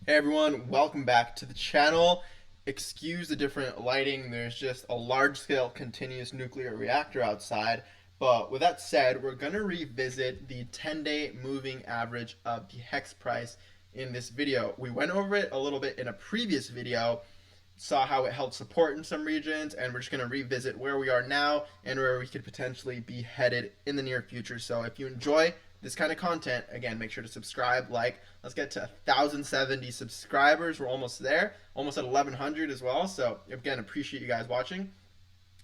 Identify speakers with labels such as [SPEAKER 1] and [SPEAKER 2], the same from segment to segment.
[SPEAKER 1] Hey everyone, welcome back to the channel. Excuse the different lighting, there's just a large scale continuous nuclear reactor outside. But with that said, we're going to revisit the 10-day moving average of the HEX price in this video. We went over it a little bit in a previous video, saw how it held support in some regions, and we're just going to revisit where we are now and where we could potentially be headed in the near future. So if you enjoy this kind of content, again, make sure to subscribe, like. Let's get to 1,070 subscribers. We're almost there, almost at 1,100 as well. So again, appreciate you guys watching,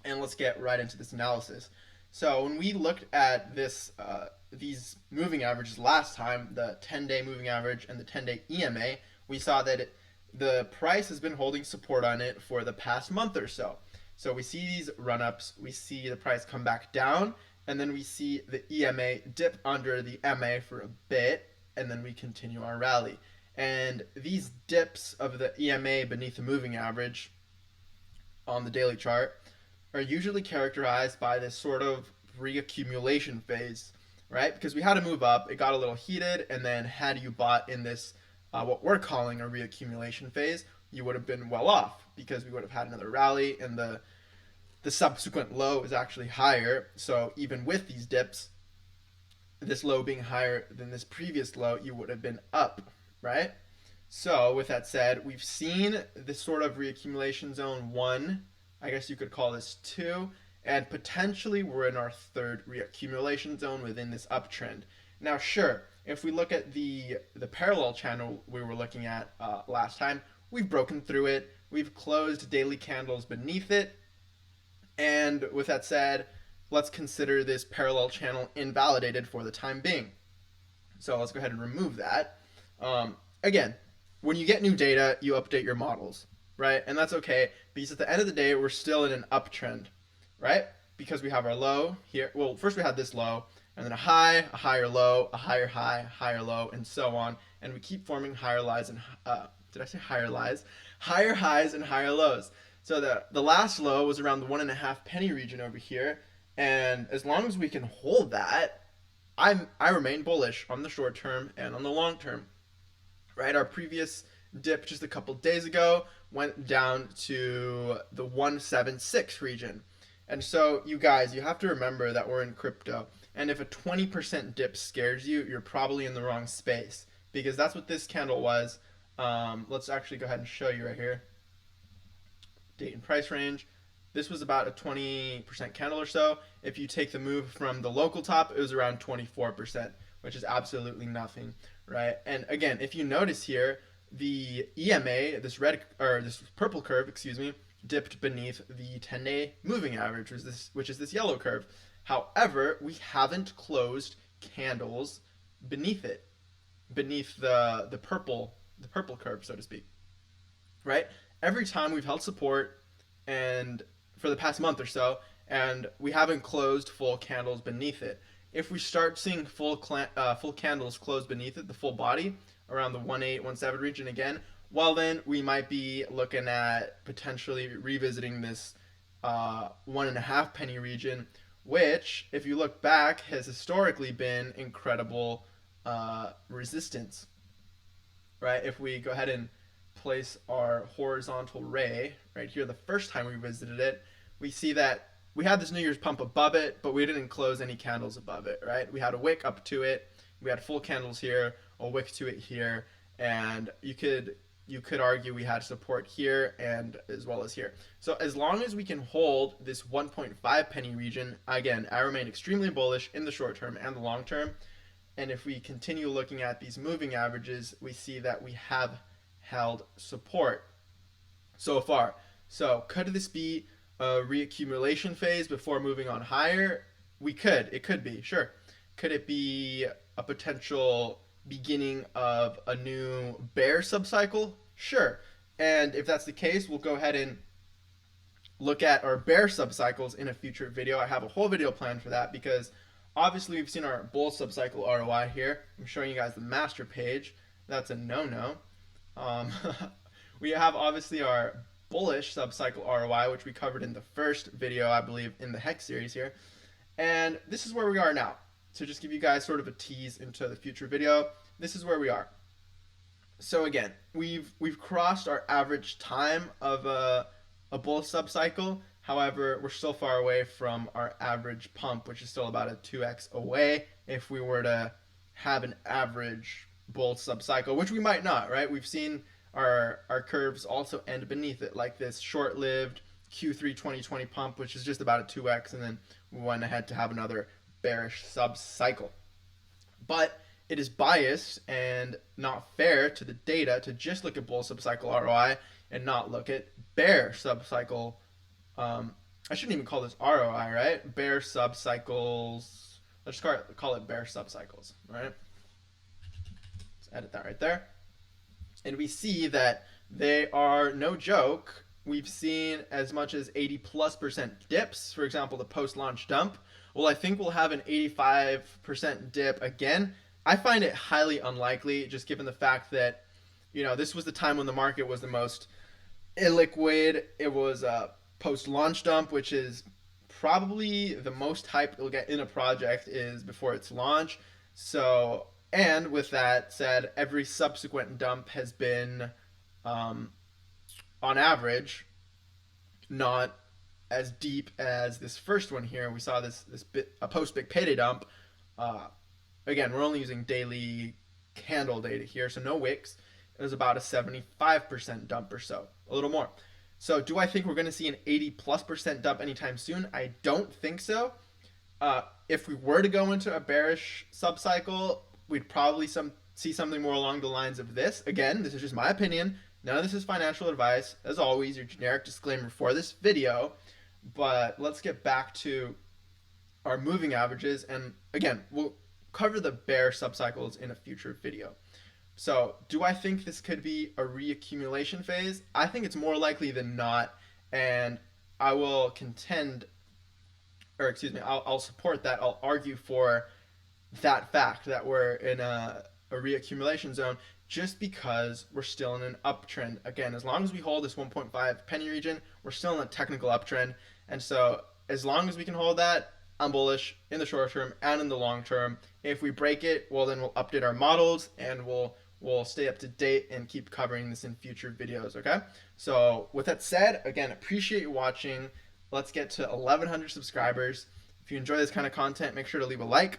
[SPEAKER 1] and let's get right into this analysis. So when we looked at these moving averages last time, the 10-day moving average and the 10-day EMA, we saw that the price has been holding support on it for the past month or so. So we see these run-ups, we see the price come back down, and then we see the EMA dip under the MA for a bit, and then we continue our rally. And these dips of the EMA beneath the moving average on the daily chart are usually characterized by this sort of reaccumulation phase, right? Because we had to move up, it got a little heated, and then had you bought in this what we're calling a reaccumulation phase, you would have been well off because we would have had another rally, and the subsequent low is actually higher. So even with these dips, this low being higher than this previous low, you would have been up, right? So with that said, we've seen this sort of reaccumulation zone 1, I guess you could call this 2, and potentially we're in our third reaccumulation zone within this uptrend. Now sure, if we look at the parallel channel we were looking at last time, we've broken through it, we've closed daily candles beneath it, and with that said, let's consider this parallel channel invalidated for the time being. So let's go ahead and remove that. Again, when you get new data, you update your models, right? And that's okay, because at the end of the day, we're still in an uptrend, right? Because we have our low here. Well, first we had this low, and then a high, a higher low, a higher high, higher low, and so on. And we keep forming higher highs and did I say higher highs? Higher highs and higher lows. So the last low was around the 1.5 penny region over here, and as long as we can hold that, I remain bullish on the short term and on the long term. Right, our previous dip just a couple days ago went down to the 176 region. And so you guys, you have to remember that we're in crypto. And if a 20% dip scares you, you're probably in the wrong space, because that's what this candle was. Let's actually go ahead and show you right here. Date and price range. This was about a 20% candle or so. If you take the move from the local top, it was around 24%, which is absolutely nothing, right? And again, if you notice here, the EMA, this purple curve, excuse me, dipped beneath the 10-day moving average, which is this yellow curve. However, we haven't closed candles beneath it, beneath the purple curve, so to speak, right? Every time we've held support, and for the past month or so, and we haven't closed full candles beneath it. If we start seeing full candles close beneath it, the full body around the 1.817 region again, well then we might be looking at potentially revisiting this 1.5 penny region, which, if you look back, has historically been incredible resistance, right? If we go ahead and place our horizontal ray right here, the first time we visited it, we see that we had this New Year's pump above it, but we didn't close any candles above it, right? We had a wick up to it, we had full candles here, a wick to it here, and you could argue we had support here and as well as here. So as long as we can hold this 1.5 penny region, again, I remain extremely bullish in the short term and the long term. And if we continue looking at these moving averages, we see that we have held support so far. So could this be a reaccumulation phase before moving on higher? It could be, sure. Could it be a potential beginning of a new bear subcycle? Sure. And if that's the case, we'll go ahead and look at our bear subcycles in a future video. I have a whole video planned for that, because obviously we've seen our bull subcycle ROI here. I'm showing you guys the master page. That's a no-no. We have obviously our bullish subcycle ROI, which we covered in the first video, I believe, in the HEX series here. And this is where we are now. To just give you guys sort of a tease into the future video, this is where we are. So again, we've crossed our average time of a bull subcycle. However, we're still far away from our average pump, which is still about a 2x away if we were to have an average bull subcycle, which we might not, right? We've seen our curves also end beneath it, like this short-lived Q3 2020 pump, which is just about a 2x, and then we went ahead to have another bearish subcycle. But it is biased and not fair to the data to just look at bull subcycle ROI and not look at bear subcycle. I shouldn't even call this ROI, right? Bear subcycles. Let's call it bear subcycles, right? Let's edit that right there. And we see that they are no joke. We've seen as much as 80+% dips, for example, the post launch dump. Well, I think we'll have an 85% dip again. I find it highly unlikely, just given the fact that, this was the time when the market was the most illiquid. It was a post launch dump, which is probably the most hype you'll get in a project is before its launch. So, and with that said, every subsequent dump has been, on average, not as deep as this first one here. We saw a post big payday dump. Uh, Again, we're only using daily candle data here, so no wicks. It was about a 75% dump or so, a little more. So, do I think we're going to see an 80+% dump anytime soon? I don't think so. If we were to go into a bearish subcycle, we'd probably see something more along the lines of this. Again, this is just my opinion. None of this is financial advice. As always, your generic disclaimer for this video. But let's get back to our moving averages. And again, we'll cover the bear subcycles in a future video. So, do I think this could be a reaccumulation phase? I think it's more likely than not. And I will contend, or excuse me, I'll support that. I'll argue for that fact that we're in a reaccumulation zone just because we're still in an uptrend. Again, as long as we hold this 1.5 penny region, we're still in a technical uptrend. And so as long as we can hold that, I'm bullish in the short term and in the long term. If we break it, well, then we'll update our models and we'll stay up to date and keep covering this in future videos, okay? So with that said, again, appreciate you watching. Let's get to 1,100 subscribers. If you enjoy this kind of content, make sure to leave a like,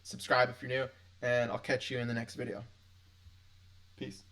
[SPEAKER 1] subscribe if you're new, and I'll catch you in the next video. Peace.